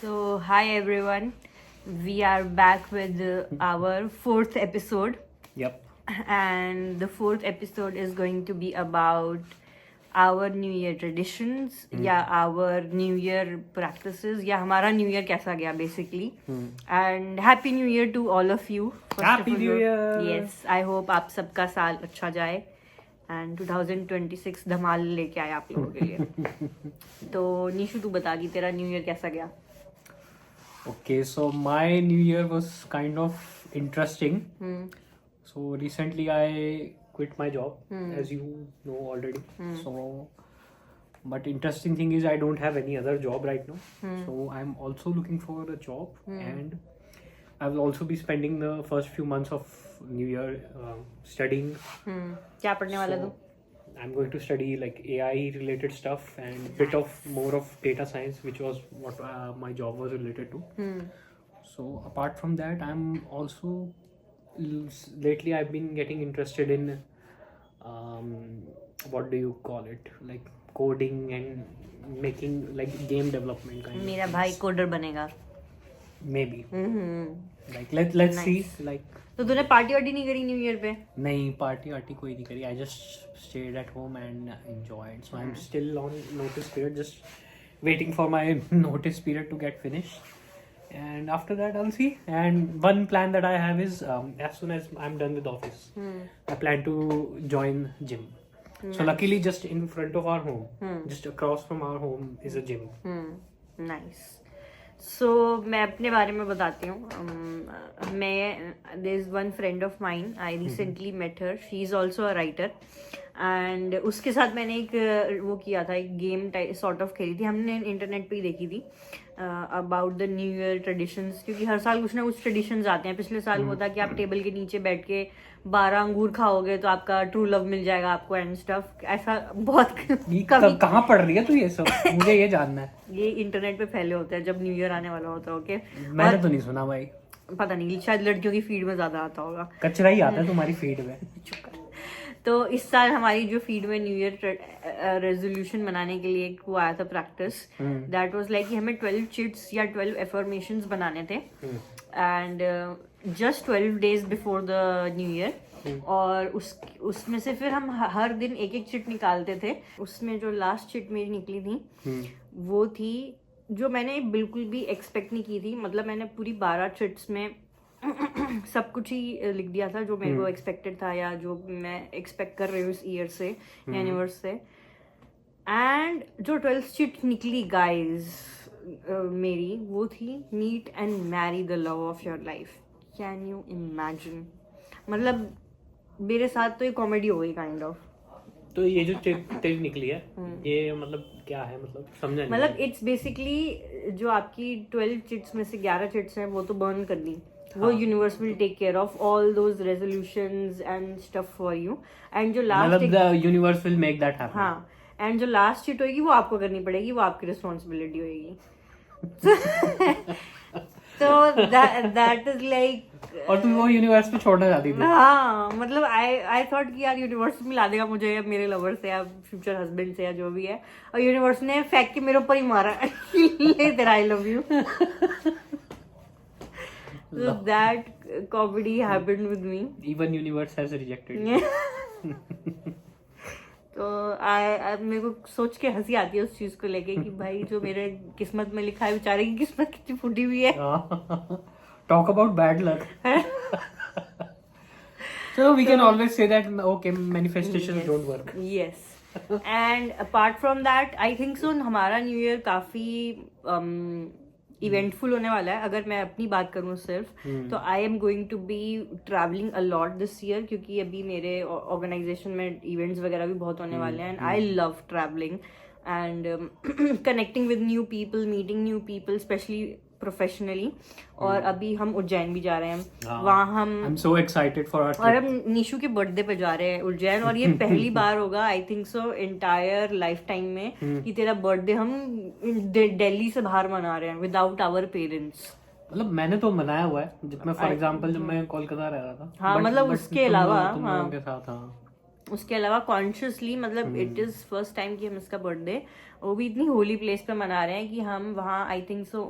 So, hi everyone. We are back with our fourth episode, Yep. and the fourth episode is going to be about our New Year traditions, या our New Year practices, या हमारा New Year कैसा गया basically. And Happy New Year to all of you. first Happy of all. New Year. Yes, I hope आप सबका साल अच्छा जाए. एंड 2026 धमाल लेके आए आप लोगों के लिए. तो निशु तू बता कि तेरा न्यू ईयर कैसा गया? Okay, so my New Year was kind of interesting. So recently I quit my job, as you know already. So, but interesting thing is I don't have any other job right now. So I'm also looking for a job, and I will also be spending the first few months of New Year studying. क्या पढ़ने वाला तू? I'm going to study like AI related stuff and bit of more of data science, which was what my job was related to. So apart from that, I'm also lately I've been getting interested in what do you call it, like coding and making like game development kind मेरा of भाई things. Coder बनेगा. Maybe like let's Nice. see like. तो तूने party वार्टी नहीं करी new year पे? नहीं पार्टी वार्टी कोई नहीं करी. I just stayed at home and enjoyed. So I'm still on notice period, just waiting for my notice period to get finished. And after that I'll see. And one plan that I have is as soon as I'm done with office, I plan to join gym. So luckily just in front of our home, just across from our home is a gym. Nice. So मैं अपने बारे में बताती हूँ. मैं there is one friend of mine, I recently met her. She is also a writer, and उसके साथ मैंने एक वो किया था, एक गेम टाइप सॉर्ट ऑफ खेली थी. हमने इंटरनेट पे ही देखी थी about the new year traditions, क्योंकि हर साल कुछ ना कुछ ट्रेडिशंस आते हैं. पिछले साल वो था कि आप टेबल के नीचे बैठ के 12 अंगूर खाओगे तो आपका ट्रू लव मिल जाएगा आपको एंड स्टफ. ऐसा बहुत कभी कहाँ पढ़ रही है तू ये सब? मुझे ये जानना है. ये इंटरनेट पे फैले होते हैं जब न्यू ईयर आने वाला होता है. ओके, मैंने तो नहीं सुना भाई. पता नहीं, शायद लड़कियों की फीड में ज्यादा आता होगा. कचरा ही आता है तुम्हारी फीड में. तो इस साल हमारी जो फीड में न्यू ईयर रेजोल्यूशन बनाने के लिए एक वो आया था प्रैक्टिस. दैट वाज लाइक कि हमें 12 चिट्स या 12 एफर्मेशंस बनाने थे, and just 12 days before the new year. और उसमें से फिर हम हर दिन एक एक चिट निकालते थे. उसमें जो लास्ट चिट मेरी निकली थी वो थी जो मैंने बिल्कुल भी एक्सपेक्ट नहीं की थी. मतलब मैंने पूरी 12 चिट्स में सब कुछ ही लिख दिया था जो मेरे को एक्सपेक्टेड था या जो मैं एक्सपेक्ट कर रही हूँ इस ईयर से, यूनिवर्स से. एंड जो 12th चिट निकली गाइज मेरी, वो थी meet and marry the love of your life. Can you imagine? मतलब मेरे साथ तो ये कॉमेडी हो गई काइंड ऑफ. तो ये जो तेरी निकली है ये मतलब क्या है? मतलब समझा नहीं. मतलब इट्स बेसिकली जो आपकी 12 चिट्स में से 11 चिट्स हैं वो तो बर्न कर दी. वो universe will take care of all those resolutions and stuff for you. And जो लास्ट, मतलब the universe will make that happen. हाँ, एंड जो लास्ट चिट होगी वो आपको करनी पड़ेगी, वो आपकी रिस्पॉन्सिबिलिटी होगी. तो दैट इज लाइक. और तुम वो यूनिवर्स पे छोड़ना चाहती थी. हाँ, मतलब आई थॉट कि यार यूनिवर्स मिला देगा मुझे या मेरे लवर से या फ्यूचर हस्बैंड से या जो भी है, और यूनिवर्स ने फेंक के मेरे ऊपर ही मारा. ले तेरा I love you. So that comedy happened with me. Even universe has rejected you. तो मेरे को सोच के हंसी आती है उस चीज को लेके कि भाई जो मेरे किस्मत में लिखा है, बेचारे की किस्मत कितनी फूटी हुई है. Talk about bad luck. So we can always say that okay, manifestations don't work. Yes. And apart from that, I think so हमारा न्यू ईयर काफी इवेंटफुल होने वाला है. अगर मैं अपनी बात करूँ सिर्फ तो I am going to be travelling a lot this year, क्योंकि अभी मेरे ऑर्गेनाइजेशन में इवेंट्स वगैरह भी बहुत होने वाले हैं. And I love travelling and connecting with new people, meeting new people specially professionally. और अभी हम उज्जैन भी जा रहे हैं. वहाँ हम I'm so excited for our trip. और हम निशु के बर्थडे पे जा रहे हैं उज्जैन. और ये पहली बार होगा आई think so entire life time में कि तेरा बर्थडे हम दिल्ली से बाहर मना रहे हैं विदाउट आवर पेरेंट्स. मतलब मैंने तो मनाया हुआ है जब मैं फॉर एग्जांपल जब मैं कोलकाता रह रहा था. हाँ, मतलब उसके अलावा तुम लोगों के साथ. हाँ, उसके अलावा कॉन्शियसली मतलब इट इज फर्स्ट टाइम कि हम इसका बर्थडे वो भी इतनी होली प्लेस पे मना रहे हैं कि हम वहाँ आई थिंक सो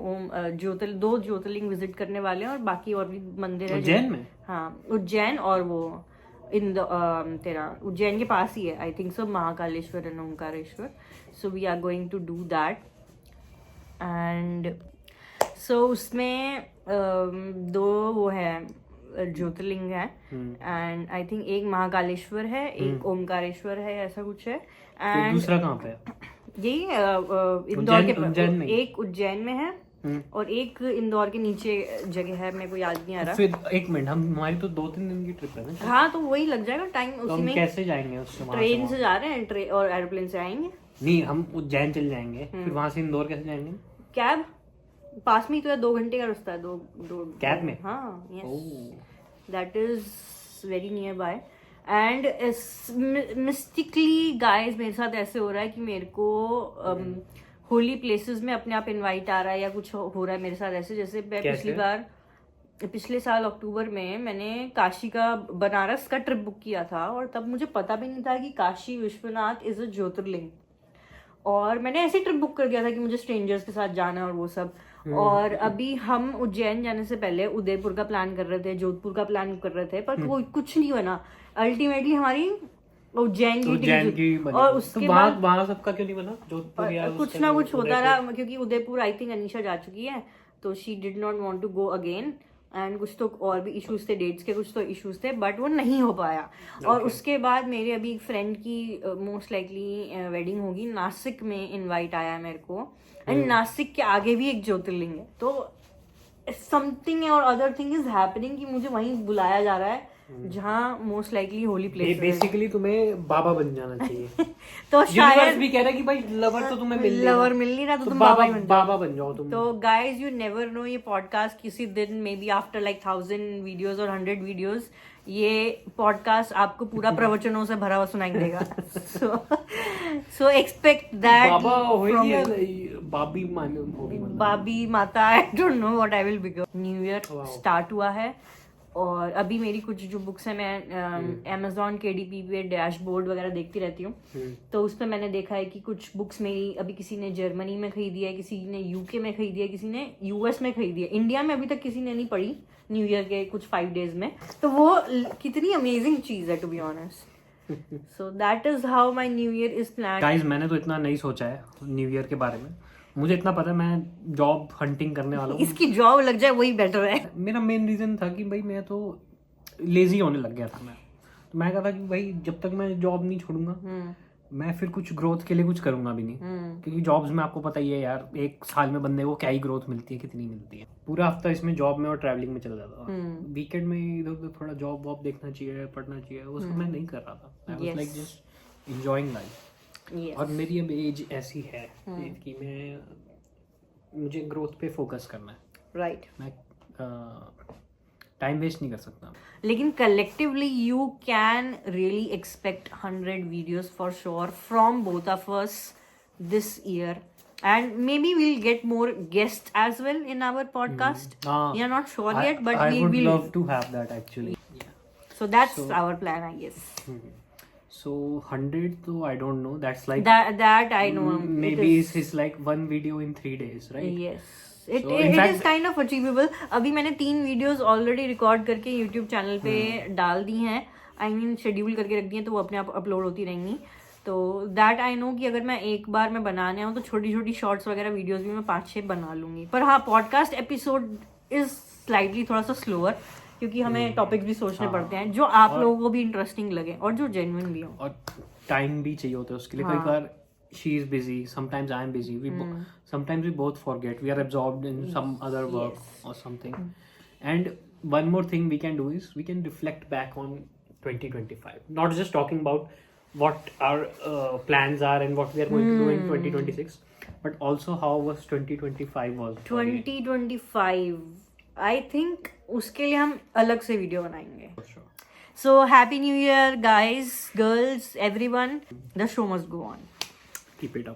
दो ज्योतिर्लिंग विजिट करने वाले हैं और बाकी और भी मंदिर है उज्जैन में। हाँ उज्जैन और वो तेरा उज्जैन के पास ही है I think so Mahakaleshwar and Omkareshwar. So we are going to do that and so उसमें दो वो है ज्योतिर्लिंग है एंड आई थिंक एक महाकालेश्वर है एक ओमकारेश्वर है ऐसा कुछ है. एंड दूसरा कहाँ पे है? यही इंदौर के उज्जैन में. एक उज्जैन में है और एक इंदौर के नीचे जगह है मेरे को याद नहीं आ रहा. फिर एक मिनट हमारी तो 2-3 दिन की ट्रिप है ना. हाँ तो वही लग जाएगा टाइम तो उसी हम में. कैसे जाएंगे उससे? ट्रेन से जा रहे हैं और एरोप्लेन से आएंगे. नहीं हम उज्जैन चले जाएंगे फिर वहां से इंदौर कैसे जाएंगे? कैब पास में ही तो है 2 घंटे का रास्ता है. दो कैब में? हाँ yes that is very nearby. And mystically guys मेरे साथ ऐसे हो रहा है कि मेरे को होली प्लेसेस में अपने आप इनवाइट आ रहा है या कुछ हो रहा है मेरे साथ ऐसे. जैसे मैं पिछले साल अक्टूबर में मैंने काशी का बनारस का ट्रिप बुक किया था और तब मुझे पता भी नहीं था कि काशी विश्वनाथ इज अ ज्योतिर्लिंग और मैंने ऐसे ट्रिप बुक कर दिया था कि मुझे स्ट्रेंजर्स के साथ जाना है और वो सब. और अभी हम उज्जैन जाने से पहले उदयपुर का प्लान कर रहे थे जोधपुर का प्लान कर रहे थे पर कोई कुछ नहीं बना. अल्टीमेटली हमारी उज्जैन की और उसके बाद वहाँ सबका क्यों नहीं बना? जोधपुर या कुछ ना कुछ होता रहा क्योंकि उदयपुर आई थिंक अनीशा जा चुकी है तो she did not want to go again and कुछ तो और भी इश्यूज थे डेट्स के कुछ तो इश्यूज थे बट वो नहीं हो पाया. और उसके बाद मेरे अभी एक फ्रेंड की मोस्ट लाइकली वेडिंग होगी नासिक में. इनवाइट आया है मेरे को एंड नासिक के आगे भी एक ज्योतिर्लिंग है तो समथिंग और अदर थिंग इज हैपनिंग कि मुझे वहीं बुलाया जा रहा है जहाँ most likely holy place. Basically तुम्हें बाबा बन जाना चाहिए. तो शायद भी कह रहा है कि भाई लवर तो तुम्हें मिल नहीं रहा तो तुम बाबा बन जाओ तुम. तो गाइज यू नेवर नो ये पॉडकास्ट किसी दिन may be after like 1000 videos और 100 वीडियोस ये पॉडकास्ट आपको पूरा प्रवचनों से भरा हुआ सुनाई देगा. सो एक्सपेक्ट दैट. बाबा होगी बाबी माता I don't know what I will become. New year start हुआ है और अभी मेरी कुछ जो बुक्स है मैं Amazon KDP पे डैशबोर्ड वगैरह देखती रहती हूँ. तो उस पर मैंने देखा है कि कुछ बुक्स मेरी अभी किसी ने जर्मनी में खरीदी है किसी ने UK में खरीदी है किसी ने US में खरीदी है. इंडिया में अभी तक किसी ने नहीं पढ़ी न्यू ईयर के कुछ 5 डेज में. तो वो कितनी अमेजिंग चीज है to be honest. So that is how my new year is plan. Guys मैंने तो इतना नहीं सोचा है न्यू ईयर के बारे में. मुझे इतना पता है मैं जॉब हंटिंग करने वाला हूँ. इसकी जॉब लग जाए वही बेटर है. मेरा मेन रीजन था कि भाई मैं तो लेजी होने लग गया था. मैं कहा था कि भाई जब तक मैं जॉब नहीं छोड़ूंगा मैं फिर कुछ ग्रोथ के लिए कुछ करूंगा भी नहीं. क्योंकि जॉब्स में आपको पता ही है यार एक साल में बंदे को क्या ही ग्रोथ मिलती है कितनी मिलती है. पूरा हफ्ता इसमें जॉब में और ट्रैवलिंग में चला जाता था. वीकेंड में इधर उधर थोड़ा जॉब वॉब देखना चाहिए पढ़ना चाहिए वो सब मैं नहीं कर रहा था. I was like just enjoying life. और मेरी अब एज ऐसी है कि मुझे ग्रोथ पे फोकस करना है. राइट. मैं टाइम वेस्ट नहीं कर सकता. लेकिन collectively you can really expect 100 videos for sure from both of us this year and maybe we'll get more guests as well in our podcast. We are not sure yet but we will love to have that actually. So that's our plan I guess. So 100 though I don't know, that's like that I know maybe it's like one video in 3 days, right? Yes. It is kind of achievable. अभी मैंने 3 videos already record करके YouTube channel पे डाल दी हैं. I mean schedule करके रख दी हैं तो वो अपने आप अपलोड होती रहेंगी. तो दैट आई नो कि अगर मैं एक बार में बनाने आऊँ तो छोटी छोटी शॉर्ट्स वगैरह वीडियोस भी मैं 5-6 बना लूंगी. पर हाँ पॉडकास्ट एपिसोड इज स्लाइटली थोड़ा सा स्लोअर क्योंकि हमें टॉपिक्स भी सोचने पड़ते हैं जो आप लोगों को भी इंटरेस्टिंग लगे और जो जेन्युइन भी हो. और टाइम भी चाहिए होता है उसके लिए. कई बार she is busy, sometimes I am busy, sometimes we both forget, we are absorbed in some other work or something. And one more thing we can do is we can reflect back on 2025, not just talking about what our plans are and what we are going to do in 2026, but also how was 2025 was 2025 I think उसके लिए हम अलग से video बनाएंगे. For sure. So happy new year guys, girls, everyone. The show must go on. Keep it up.